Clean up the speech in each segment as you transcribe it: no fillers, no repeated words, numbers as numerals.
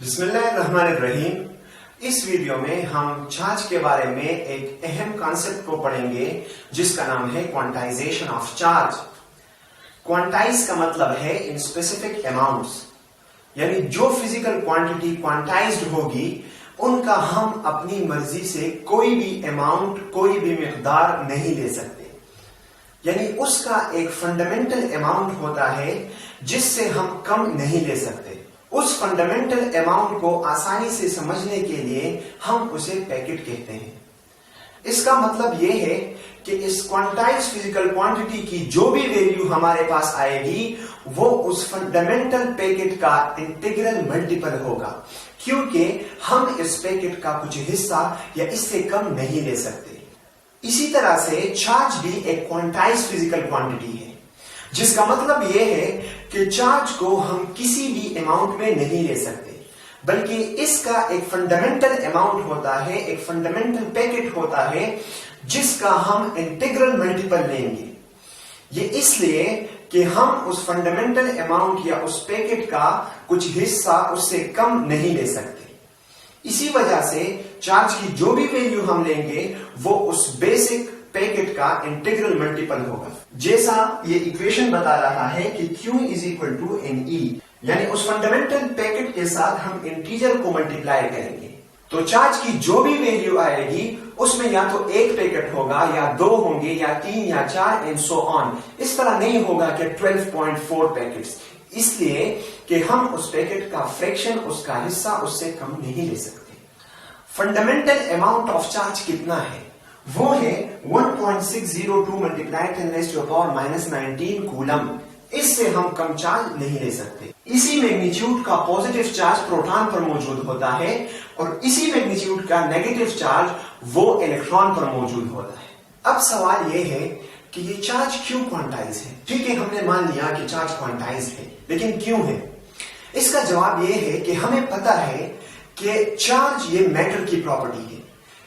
بسم اللہ الرحمن الرحیم۔ اس ویڈیو میں ہم چارج کے بارے میں ایک اہم کانسیپٹ کو پڑھیں گے جس کا نام ہے کوانٹائزیشن آف چارج۔ کوانٹائز کا مطلب ہے ان اسپیسیفک اماؤنٹس، یعنی جو فزیکل کوانٹٹی کوانٹائزڈ ہوگی ان کا ہم اپنی مرضی سے کوئی بھی اماؤنٹ، کوئی بھی مقدار نہیں لے سکتے، یعنی اس کا ایک فنڈامنٹل اماؤنٹ ہوتا ہے جس سے ہم کم نہیں لے سکتے۔ اس فنڈامنٹل اماؤنٹ کو آسانی سے سمجھنے کے لیے ہم اسے پیکٹ کہتے ہیں۔ اس کا مطلب یہ ہے کہ اس کوانٹائز فزیکل کوانٹٹی کی جو بھی ویلیو ہمارے پاس آئے گی وہ اس فنڈامنٹل پیکٹ کا انٹیگرل ملٹیپل ہوگا، کیونکہ ہم اس پیکٹ کا کچھ حصہ یا اس سے کم نہیں لے سکتے۔ اسی طرح سے چارج بھی ایک کوانٹائز فزیکل کوانٹٹی ہے، جس کا مطلب یہ ہے کہ چارج کو ہم کسی بھی اماؤنٹ میں نہیں لے سکتے، بلکہ اس کا ایک فنڈامنٹل اماؤنٹ ہوتا ہے، ایک فنڈامنٹل پیکٹ ہوتا ہے جس کا ہم انٹیگرل ملٹیپل لیں گے۔ یہ اس لیے کہ ہم اس فنڈامنٹل اماؤنٹ یا اس پیکٹ کا کچھ حصہ اس سے کم نہیں لے سکتے۔ اسی وجہ سے چارج کی جو بھی ویلیو ہم لیں گے وہ اس بیسک پیکٹ کا انٹیگرل ملٹیپل ہوگا، جیسا یہ ایکویشن بتا رہا ہے کہ Q is equal to NE، یعنی اس فنڈامنٹل پیکٹ کے ساتھ ہم انٹیجر کو ملٹیپلائی کریں گے تو چارج کی جو بھی ویلیو آئے گی اس میں یا تو ایک پیکٹ ہوگا یا دو ہوں گے یا تین یا چار اینڈ سو آن۔ اس طرح نہیں ہوگا کہ 12.4 پیکٹس، اس لیے کہ ہم اس پیکٹ کا فریکشن، اس کا حصہ اس سے کم نہیں لے سکتے۔ فنڈامنٹل اماؤنٹ آف چارج کتنا ہے؟ وہ ہے 1.602 ملٹیپلائی 10⁻⁻19 کولم۔ اس سے ہم کم چارج نہیں لے سکتے۔ اسی میگنیچیوڈ کا پوزیٹیو چارج پروٹون پر موجود ہوتا ہے اور اسی میگنیچیوڈ کا نیگیٹو چارج وہ الیکٹران پر موجود ہوتا ہے۔ اب سوال یہ ہے کہ یہ چارج کیوں کوانٹائز ہے؟ ٹھیک ہے، ہم نے مان لیا کہ چارج کوانٹائز ہے، لیکن کیوں ہے؟ اس کا جواب یہ ہے کہ ہمیں پتا ہے کہ چارج یہ میٹر کی پراپرٹی ہے،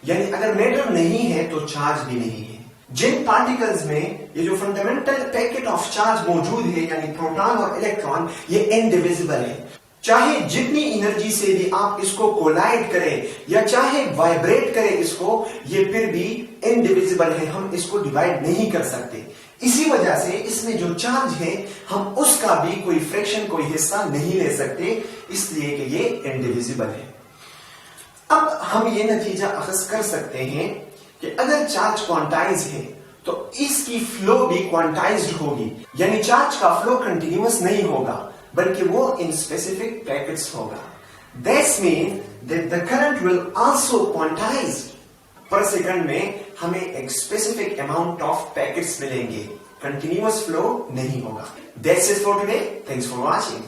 یعنی اگر میٹر نہیں ہے تو چارج بھی نہیں ہے۔ جن پارٹیکلز میں یہ جو فنڈامنٹل پیکٹ آف چارج موجود ہے، یعنی پروٹون اور الیکٹران، یہ انڈیویزیبل ہے۔ چاہے جتنی انرجی سے بھی آپ اس کو کولائڈ کریں یا چاہے وائبریٹ کریں اس کو، یہ پھر بھی انڈیویزیبل ہے، ہم اس کو ڈیوائڈ نہیں کر سکتے۔ اسی وجہ سے اس میں جو چارج ہے ہم اس کا بھی کوئی فریکشن، کوئی حصہ نہیں لے سکتے، اس لیے کہ یہ انڈیویزیبل ہے۔ اب ہم یہ نتیجہ اخذ کر سکتے ہیں کہ اگر چارج کوانٹائز ہے تو اس کی فلو بھی کوانٹائزڈ ہوگی، یعنی چارج کا فلو کنٹینیوس نہیں ہوگا بلکہ وہ ان اسپیسیفک پیکٹس ہوگا۔ This means that the current will also quantize۔ Per second میں ہمیں ایک اسپیسیفک اماؤنٹ آف پیکٹس ملیں گے، کنٹینیوس فلو نہیں ہوگا۔ That's it for today. Thanks for watching۔